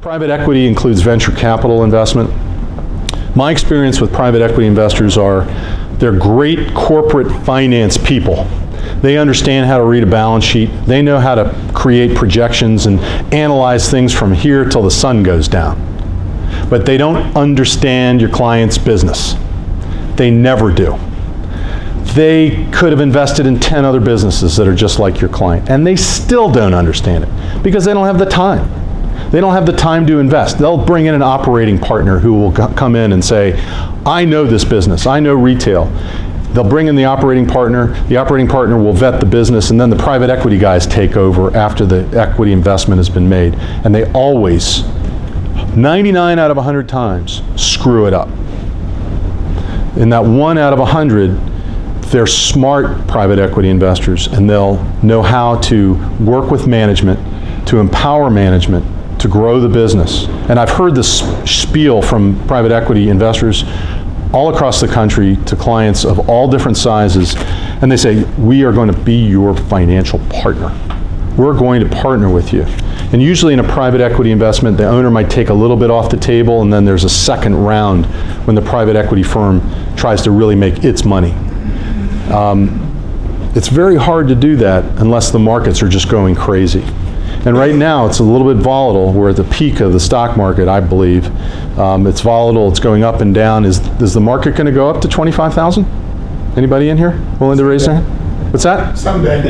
Private equity includes venture capital investment. My experience with private equity investors are they're great corporate finance people. They understand how to read a balance sheet. They know how to create projections and analyze things from here till the sun goes down. But they don't understand your client's business. They never do. They could have invested in 10 other businesses that are just like your client, and they still don't understand it because they don't have the time. They don't have the time to invest. They'll bring in an operating partner who will come in and say, I know this business, I know retail. They'll bring in the operating partner will vet the business, and then the private equity guys take over after the equity investment has been made. And they always, 99 out of 100 times, screw it up. In that 1 out of 100, they're smart private equity investors, and they'll know how to work with management, to empower management, to grow the business. And I've heard this spiel from private equity investors all across the country to clients of all different sizes, and they say, we are going to be your financial partner. We're going to partner with you. And usually in a private equity investment, the owner might take a little bit off the table, and then there's a second round when the private equity firm tries to really make its money. It's very hard to do that unless the markets are just going crazy. And right now, it's a little bit volatile. We're at the peak of the stock market, I believe. It's volatile, it's going up and down. Is the market going to go up to 25,000? Anybody in here willing to raise their hand? What's that? Someday.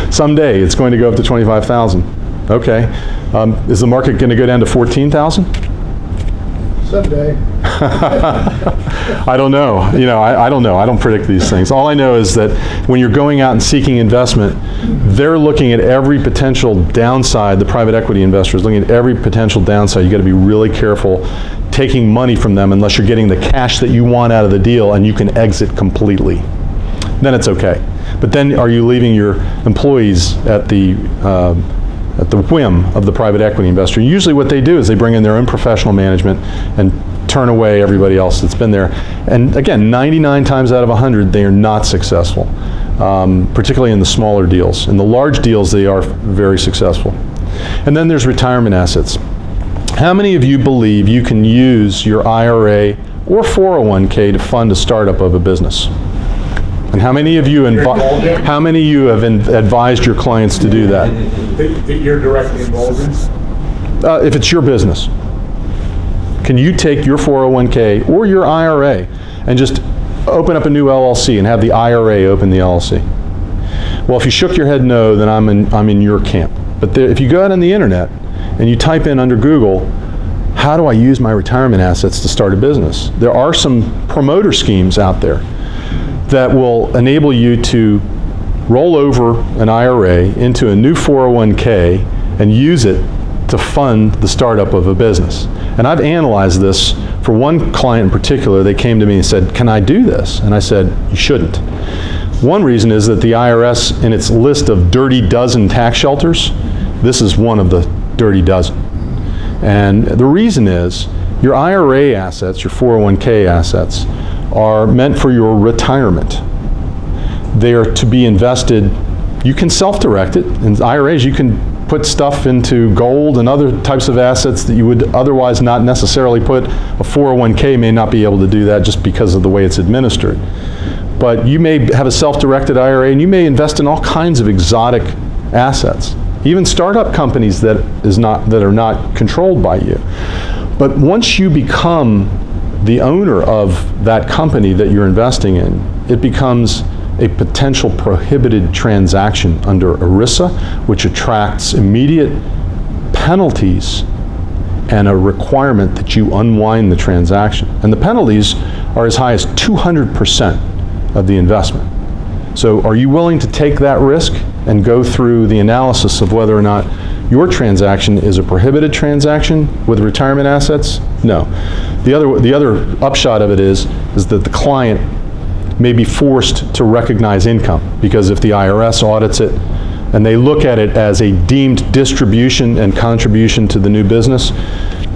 Someday, it's going to go up to 25,000. Okay. Is the market going to go down to 14,000? Someday. I don't know. I don't know. I don't predict these things. All I know is that when you're going out and seeking investment, they're looking at every potential downside. The private equity investor is looking at every potential downside. You got to be really careful taking money from them unless you're getting the cash that you want out of the deal and you can exit completely. Then it's okay. But then are you leaving your employees at the whim of the private equity investor? Usually what they do is they bring in their own professional management and turn away everybody else that's been there. And again, 99 times out of 100, they are not successful, particularly in the smaller deals. In the large deals, they are very successful. And then there's retirement assets. How many of you believe you can use your IRA or 401k to fund a startup of a business? And how many of you have advised your clients to do that? That you're directly involved in? If it's your business, can you take your 401k or your IRA and just open up a new LLC and have the IRA open the LLC? Well, if you shook your head no, then I'm in your camp. But if you go out on the internet and you type in under Google, how do I use my retirement assets to start a business? There are some promoter schemes out there that will enable you to roll over an IRA into a new 401k and use it to fund the startup of a business. And I've analyzed this. For one client in particular, they came to me and said, can I do this? And I said, you shouldn't. One reason is that the IRS, in its list of dirty dozen tax shelters, this is one of the dirty dozen. And the reason is your IRA assets, your 401k assets, are meant for your retirement. They are to be invested. You can self-direct it. In IRAs, you can put stuff into gold and other types of assets that you would otherwise not necessarily put. A 401k may not be able to do that just because of the way it's administered. But you may have a self-directed IRA, and you may invest in all kinds of exotic assets, even startup companies that are not controlled by you. But once you become the owner of that company that you're investing in, it becomes a potential prohibited transaction under ERISA, which attracts immediate penalties and a requirement that you unwind the transaction. And the penalties are as high as 200% of the investment. So are you willing to take that risk and go through the analysis of whether or not your transaction is a prohibited transaction with retirement assets? No. The other upshot of it is that the client may be forced to recognize income, because if the IRS audits it and they look at it as a deemed distribution and contribution to the new business,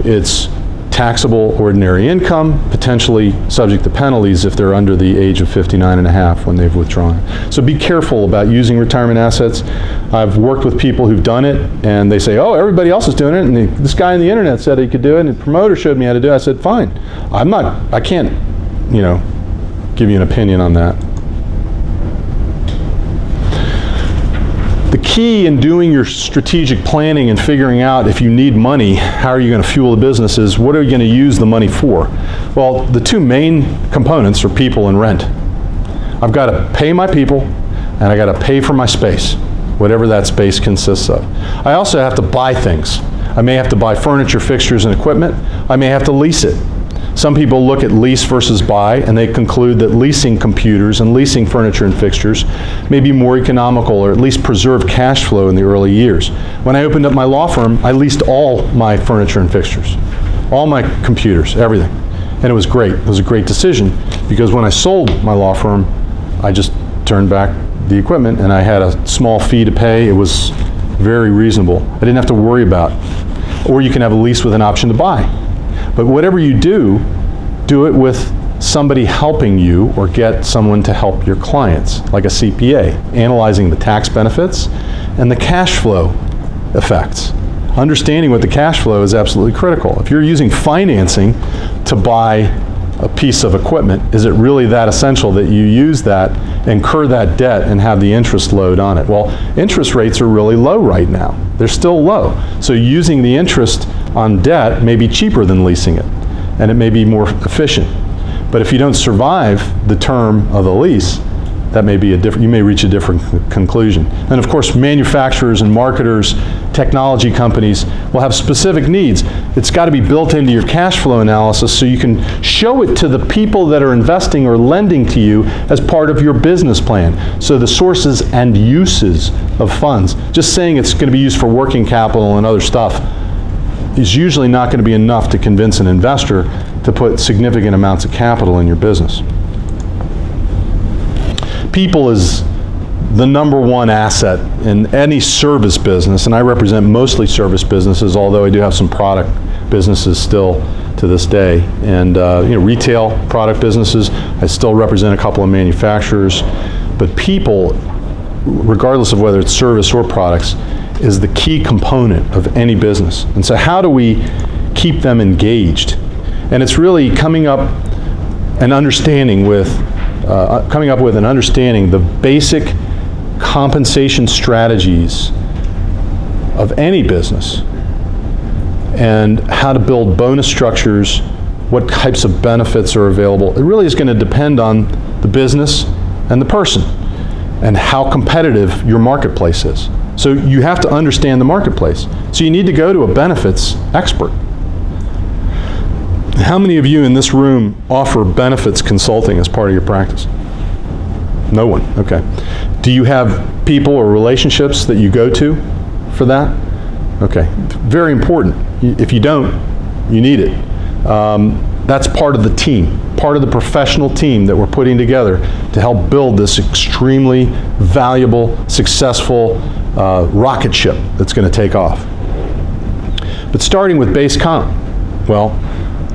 it's taxable ordinary income, potentially subject to penalties if they're under the age of 59 and a half when they've withdrawn. So be careful about using retirement assets. I've worked with people who've done it, and they say, oh, everybody else is doing it, and this guy on the internet said he could do it, and the promoter showed me how to do it. I said, fine. I can't, give you an opinion on that. The key in doing your strategic planning and figuring out if you need money, how are you going to fuel the business, is what are you going to use the money for? Well, the two main components are people and rent. I've got to pay my people, and I got to pay for my space, whatever that space consists of. I also have to buy things. I may have to buy furniture, fixtures, and equipment. I may have to lease it. Some people look at lease versus buy, and they conclude that leasing computers and leasing furniture and fixtures may be more economical, or at least preserve cash flow in the early years. When I opened up my law firm, I leased all my furniture and fixtures, all my computers, everything. And it was great. It was a great decision, because when I sold my law firm, I just turned back the equipment, and I had a small fee to pay. It was very reasonable. I didn't have to worry about it. Or you can have a lease with an option to buy. But whatever you do it with somebody helping you, or get someone to help your clients, like a CPA, analyzing the tax benefits and the cash flow effects. Understanding what the cash flow is absolutely critical. If you're using financing to buy a piece of equipment, is it really that essential that you use that, incur that debt, and have the interest load on it? Well, interest rates are really low right now. They're still low. So using the interest on debt may be cheaper than leasing it, and it may be more efficient. But if you don't survive the term of the lease, that may be you may reach a different conclusion. And of course, manufacturers and marketers, technology companies will have specific needs. It's got to be built into your cash flow analysis so you can show it to the people that are investing or lending to you as part of your business plan. So the sources and uses of funds. Just saying it's going to be used for working capital and other stuff is usually not going to be enough to convince an investor to put significant amounts of capital in your business. People is the number one asset in any service business, and I represent mostly service businesses, although I do have some product businesses still to this day. And retail product businesses, I still represent a couple of manufacturers. But people, regardless of whether it's service or products, is the key component of any business. And so how do we keep them engaged? And it's really coming up with an understanding the basic compensation strategies of any business, and how to build bonus structures, what types of benefits are available. It really is going to depend on the business and the person, and how competitive your marketplace is. So you have to understand the marketplace. So you need to go to a benefits expert. How many of you in this room offer benefits consulting as part of your practice? No one, okay. Do you have people or relationships that you go to for that? Okay, very important. If you don't, you need it. That's part of the team, part of the professional team that we're putting together to help build this extremely valuable, successful rocket ship that's going to take off. But starting with base comp, well,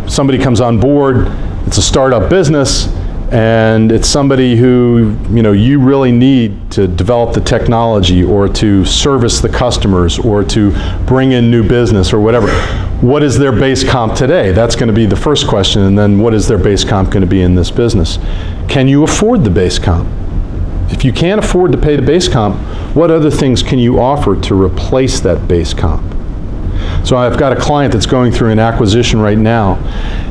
somebody comes on board, it's a startup business, and it's somebody who you really need to develop the technology, or to service the customers, or to bring in new business, or whatever. What is their base comp today? That's going to be the first question, and then what is their base comp going to be in this business? Can you afford the base comp? If you can't afford to pay the base comp, what other things can you offer to replace that base comp? So I've got a client that's going through an acquisition right now,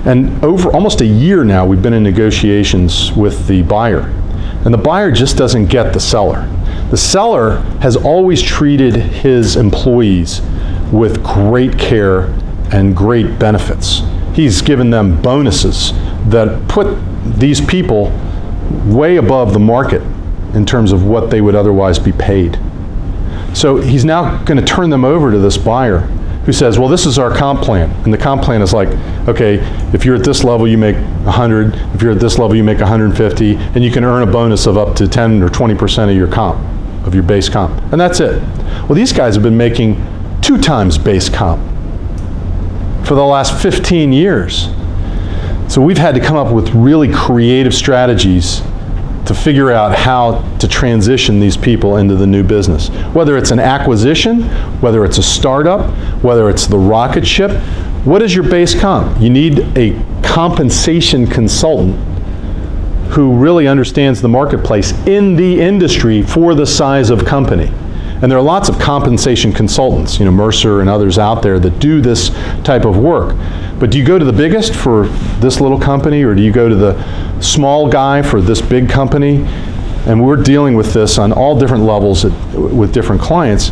and over almost a year now we've been in negotiations with the buyer, and the buyer just doesn't get the seller. The seller has always treated his employees with great care and great benefits. He's given them bonuses that put these people way above the market in terms of what they would otherwise be paid. So he's now going to turn them over to this buyer, who says, well, this is our comp plan. And the comp plan is like, okay, if you're at this level, you make 100. If you're at this level, you make 150. And you can earn a bonus of up to 10 or 20% of your comp, of your base comp. And that's it. Well, these guys have been making 2 times base comp for the last 15 years. So we've had to come up with really creative strategies to figure out how to transition these people into the new business. Whether it's an acquisition, whether it's a startup, whether it's the rocket ship, what is your base comp? You need a compensation consultant who really understands the marketplace in the industry for the size of company. And there are lots of compensation consultants, Mercer and others out there that do this type of work. But do you go to the biggest for this little company, or do you go to the small guy for this big company? And we're dealing with this on all different levels with different clients,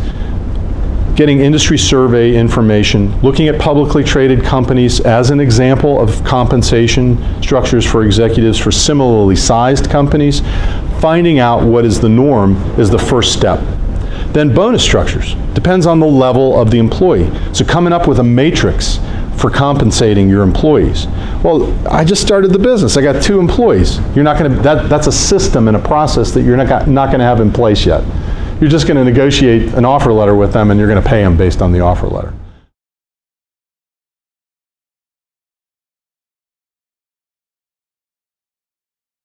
getting industry survey information, looking at publicly traded companies as an example of compensation structures for executives for similarly sized companies. Finding out what is the norm is the first step. Then bonus structures. Depends on the level of the employee. So coming up with a matrix for compensating your employees. Well, I just started the business. I got 2 employees. You're not going to, that's a system and a process that you're not going to have in place yet. You're just going to negotiate an offer letter with them, and you're going to pay them based on the offer letter.